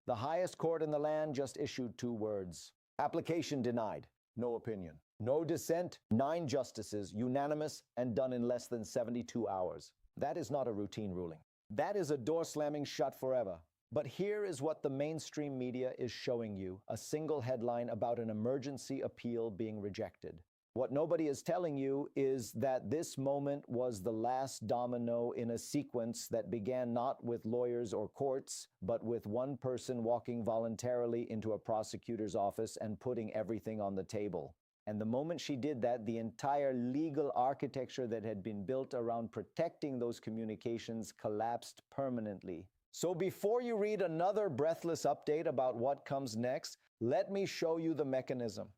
The highest court in the land just issued 2 words. Application denied. No opinion. No dissent. 9 justices, unanimous and done in less than 72 hours. That is not a routine ruling. That is a door slamming shut forever. But here is what the mainstream media is showing you, a single headline about an emergency appeal being rejected. What nobody is telling you is that this moment was the last domino in a sequence that began not with lawyers or courts, but with one person walking voluntarily into a prosecutor's office and putting everything on the table. And the moment she did that, the entire legal architecture that had been built around protecting those communications collapsed permanently. So before you read another breathless update about what comes next, let me show you the mechanism.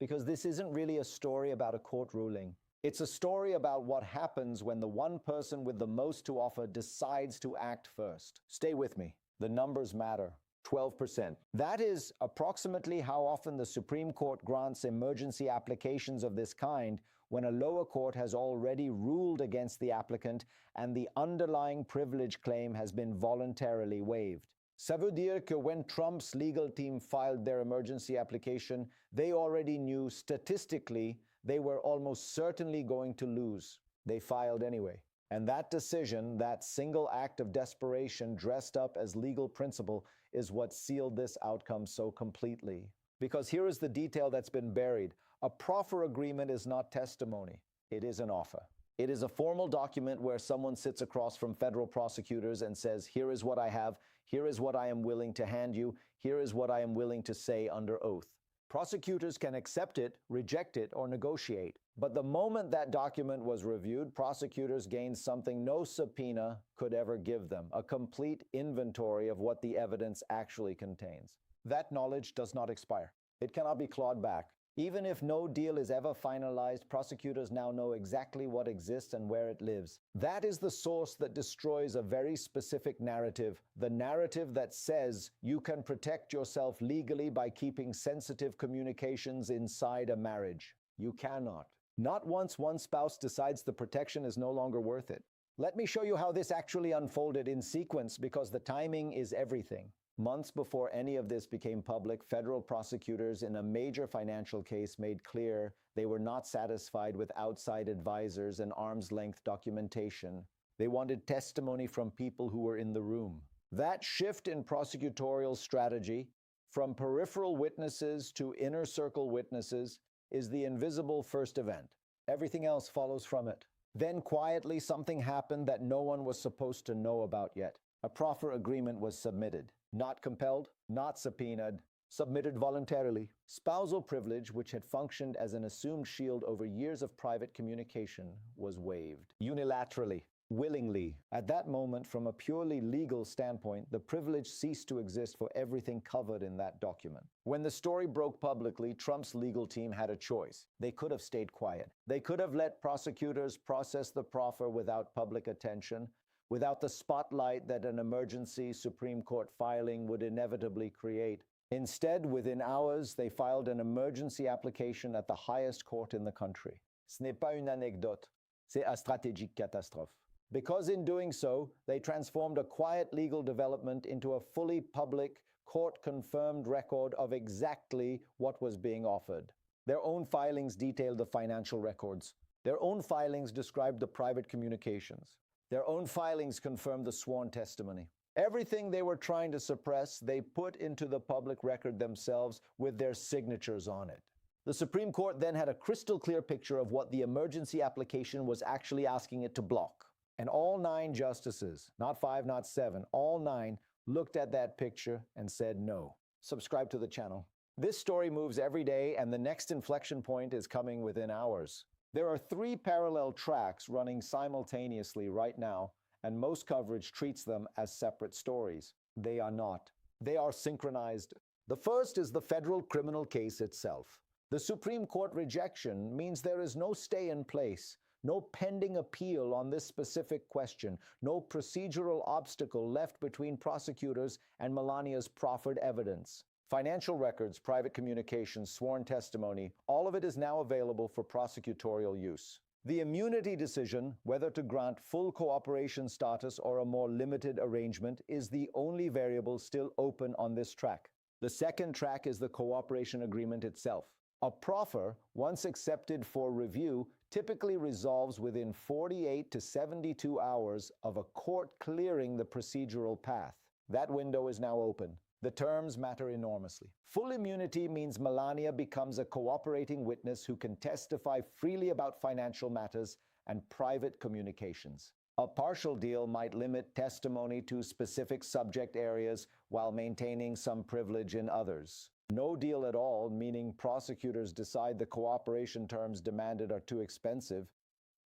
Because this isn't really a story about a court ruling. It's a story about what happens when the one person with the most to offer decides to act first. Stay with me. The numbers matter. 12%. That is approximately how often the Supreme Court grants emergency applications of this kind when a lower court has already ruled against the applicant and the underlying privilege claim has been voluntarily waived. Ça veut dire que when Trump's legal team filed their emergency application, they already knew statistically they were almost certainly going to lose. They filed anyway. And that decision, that single act of desperation dressed up as legal principle, is what sealed this outcome so completely. Because here is the detail that's been buried. A proffer agreement is not testimony. It is an offer. It is a formal document where someone sits across from federal prosecutors and says, here is what I have, here is what I am willing to hand you, here is what I am willing to say under oath. Prosecutors can accept it, reject it, or negotiate. But the moment that document was reviewed, prosecutors gained something no subpoena could ever give them, a complete inventory of what the evidence actually contains. That knowledge does not expire. It cannot be clawed back. Even if no deal is ever finalized, prosecutors now know exactly what exists and where it lives. That is the source that destroys a very specific narrative, the narrative that says you can protect yourself legally by keeping sensitive communications inside a marriage. You cannot. Not once one spouse decides the protection is no longer worth it. Let me show you how this actually unfolded in sequence, because the timing is everything. Months before any of this became public, federal prosecutors in a major financial case made clear they were not satisfied with outside advisors and arm's-length documentation. They wanted testimony from people who were in the room. That shift in prosecutorial strategy, from peripheral witnesses to inner circle witnesses, is the invisible first event. Everything else follows from it. Then quietly something happened that no one was supposed to know about yet. A proffer agreement was submitted. Not compelled, not subpoenaed, submitted voluntarily. Spousal privilege, which had functioned as an assumed shield over years of private communication, was waived. Unilaterally, willingly. At that moment, from a purely legal standpoint, the privilege ceased to exist for everything covered in that document. When the story broke publicly, Trump's legal team had a choice. They could have stayed quiet. They could have let prosecutors process the proffer without public attention, without the spotlight that an emergency Supreme Court filing would inevitably create. Instead, within hours, they filed an emergency application at the highest court in the country. Ce n'est pas une anecdote, c'est une stratégique catastrophe. Because in doing so, they transformed a quiet legal development into a fully public, court-confirmed record of exactly what was being offered. Their own filings detailed the financial records. Their own filings described the private communications. Their own filings confirmed the sworn testimony. Everything they were trying to suppress, they put into the public record themselves with their signatures on it. The Supreme Court then had a crystal clear picture of what the emergency application was actually asking it to block. And all 9 justices, not 5, not 7, all 9 looked at that picture and said no. Subscribe to the channel. This story moves every day, and the next inflection point is coming within hours. There are 3 parallel tracks running simultaneously right now, and most coverage treats them as separate stories. They are not. They are synchronized. The first is the federal criminal case itself. The Supreme Court rejection means there is no stay in place, no pending appeal on this specific question, no procedural obstacle left between prosecutors and Melania's proffered evidence. Financial records, private communications, sworn testimony, all of it is now available for prosecutorial use. The immunity decision, whether to grant full cooperation status or a more limited arrangement, is the only variable still open on this track. The second track is the cooperation agreement itself. A proffer, once accepted for review, typically resolves within 48 to 72 hours of a court clearing the procedural path. That window is now open. The terms matter enormously. Full immunity means Melania becomes a cooperating witness who can testify freely about financial matters and private communications. A partial deal might limit testimony to specific subject areas while maintaining some privilege in others. No deal at all, meaning prosecutors decide the cooperation terms demanded are too expensive,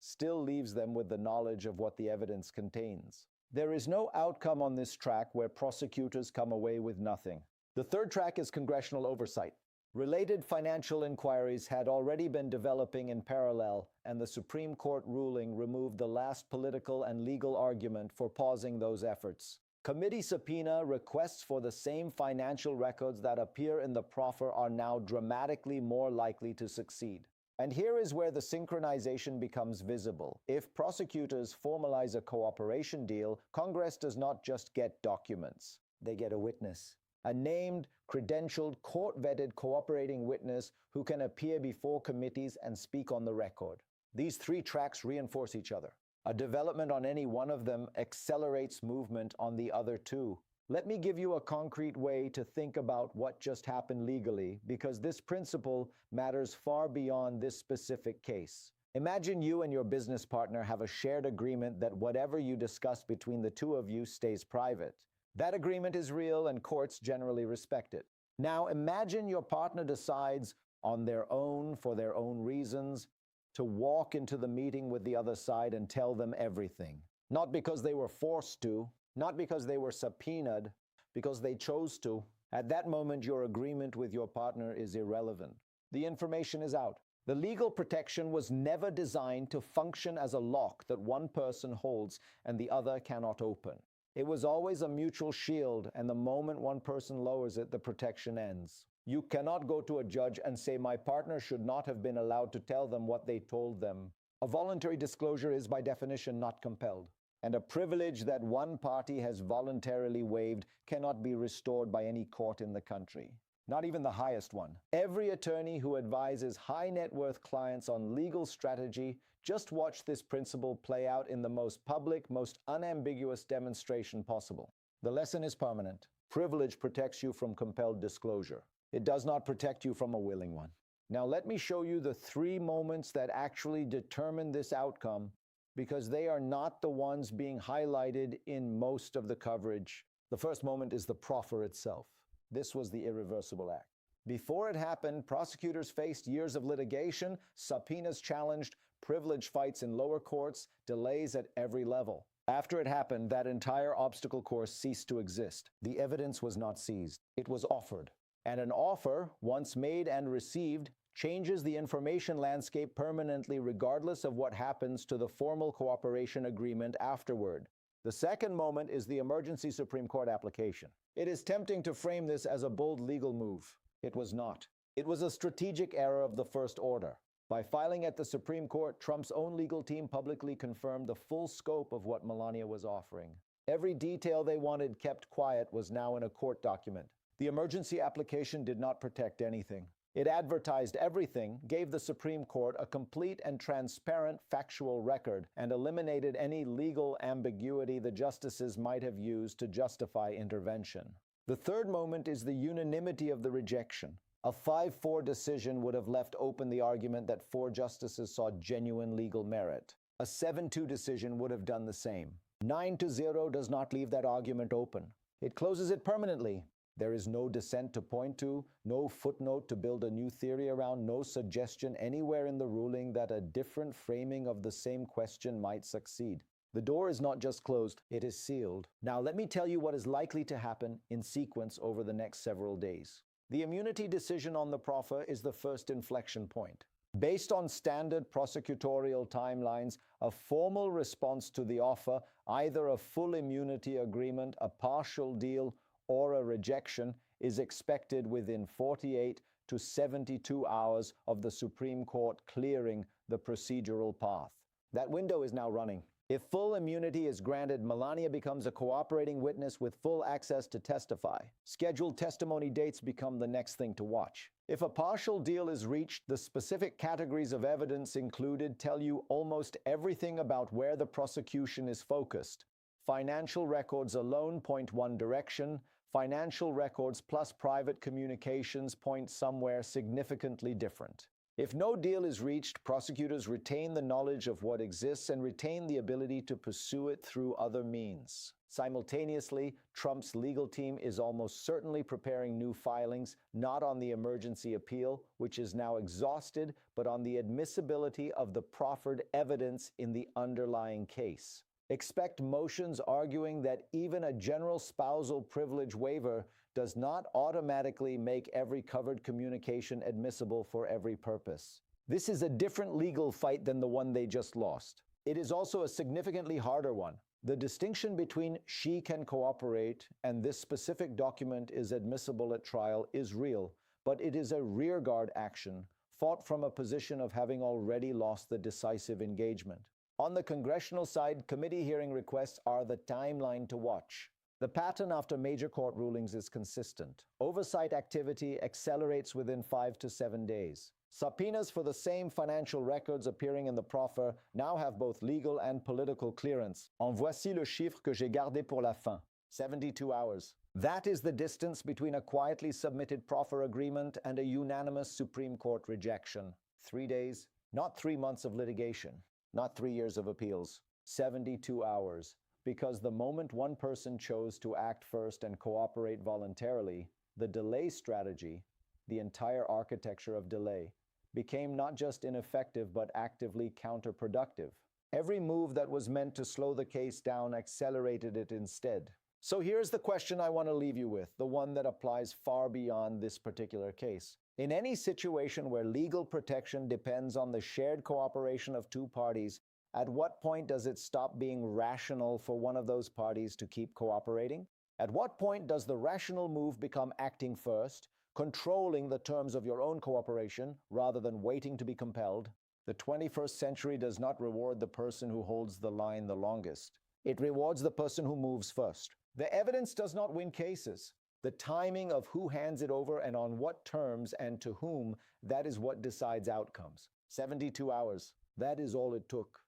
still leaves them with the knowledge of what the evidence contains. There is no outcome on this track where prosecutors come away with nothing. The third track is congressional oversight. Related financial inquiries had already been developing in parallel, and the Supreme Court ruling removed the last political and legal argument for pausing those efforts. Committee subpoena requests for the same financial records that appear in the proffer are now dramatically more likely to succeed. And here is where the synchronization becomes visible. If prosecutors formalize a cooperation deal, Congress does not just get documents. They get a witness. A named, credentialed, court-vetted cooperating witness who can appear before committees and speak on the record. These three tracks reinforce each other. A development on any one of them accelerates movement on the other two. Let me give you a concrete way to think about what just happened legally, because this principle matters far beyond this specific case. Imagine you and your business partner have a shared agreement that whatever you discuss between the two of you stays private. That agreement is real and courts generally respect it. Now imagine your partner decides on their own, for their own reasons, to walk into the meeting with the other side and tell them everything. Not because they were forced to, not because they were subpoenaed, because they chose to. At that moment, your agreement with your partner is irrelevant. The information is out. The legal protection was never designed to function as a lock that one person holds and the other cannot open. It was always a mutual shield, and the moment one person lowers it, the protection ends. You cannot go to a judge and say, my partner should not have been allowed to tell them what they told them. A voluntary disclosure is by definition not compelled. And a privilege that one party has voluntarily waived cannot be restored by any court in the country. Not even the highest one. Every attorney who advises high net worth clients on legal strategy, just watch this principle play out in the most public, most unambiguous demonstration possible. The lesson is permanent. Privilege protects you from compelled disclosure. It does not protect you from a willing one. Now let me show you the three moments that actually determine this outcome, because they are not the ones being highlighted in most of the coverage. The first moment is the proffer itself. This was the irreversible act. Before it happened, prosecutors faced years of litigation, subpoenas challenged, privilege fights in lower courts, delays at every level. After it happened, that entire obstacle course ceased to exist. The evidence was not seized. It was offered. And an offer, once made and received, changes the information landscape permanently regardless of what happens to the formal cooperation agreement afterward. The second moment is the emergency Supreme Court application. It is tempting to frame this as a bold legal move. It was not. It was a strategic error of the first order. By filing at the Supreme Court, Trump's own legal team publicly confirmed the full scope of what Melania was offering. Every detail they wanted kept quiet was now in a court document. The emergency application did not protect anything. It advertised everything, gave the Supreme Court a complete and transparent factual record, and eliminated any legal ambiguity the justices might have used to justify intervention. The third moment is the unanimity of the rejection. A 5-4 decision would have left open the argument that 4 justices saw genuine legal merit. A 7-2 decision would have done the same. 9-0 does not leave that argument open. It closes it permanently. There is no dissent to point to, no footnote to build a new theory around, no suggestion anywhere in the ruling that a different framing of the same question might succeed. The door is not just closed, it is sealed. Now let me tell you what is likely to happen in sequence over the next several days. The immunity decision on the proffer is the first inflection point. Based on standard prosecutorial timelines, a formal response to the offer, either a full immunity agreement, a partial deal, or a rejection, is expected within 48 to 72 hours of the Supreme Court clearing the procedural path. That window is now running. If full immunity is granted, Melania becomes a cooperating witness with full access to testify. Scheduled testimony dates become the next thing to watch. If a partial deal is reached, the specific categories of evidence included tell you almost everything about where the prosecution is focused. Financial records alone point one direction. Financial records plus private communications point somewhere significantly different. If no deal is reached, prosecutors retain the knowledge of what exists and retain the ability to pursue it through other means. Simultaneously, Trump's legal team is almost certainly preparing new filings, not on the emergency appeal, which is now exhausted, but on the admissibility of the proffered evidence in the underlying case. Expect motions arguing that even a general spousal privilege waiver does not automatically make every covered communication admissible for every purpose. This is a different legal fight than the one they just lost. It is also a significantly harder one. The distinction between she can cooperate and this specific document is admissible at trial is real, but it is a rearguard action fought from a position of having already lost the decisive engagement. On the congressional side, committee hearing requests are the timeline to watch. The pattern after major court rulings is consistent. Oversight activity accelerates within 5 to 7 days. Subpoenas for the same financial records appearing in the proffer now have both legal and political clearance. En voici le chiffre que j'ai gardé pour la fin. 72 hours. That is the distance between a quietly submitted proffer agreement and a unanimous Supreme Court rejection. 3 days, not 3 months of litigation, not 3 years of appeals. 72 hours. Because the moment one person chose to act first and cooperate voluntarily, the delay strategy, the entire architecture of delay, became not just ineffective but actively counterproductive. Every move that was meant to slow the case down accelerated it instead. So here's the question I want to leave you with, the one that applies far beyond this particular case. In any situation where legal protection depends on the shared cooperation of two parties, at what point does it stop being rational for one of those parties to keep cooperating? At what point does the rational move become acting first, controlling the terms of your own cooperation rather than waiting to be compelled? The 21st century does not reward the person who holds the line the longest. It rewards the person who moves first. The evidence does not win cases. The timing of who hands it over and on what terms and to whom, that is what decides outcomes. 72 hours. That is all it took.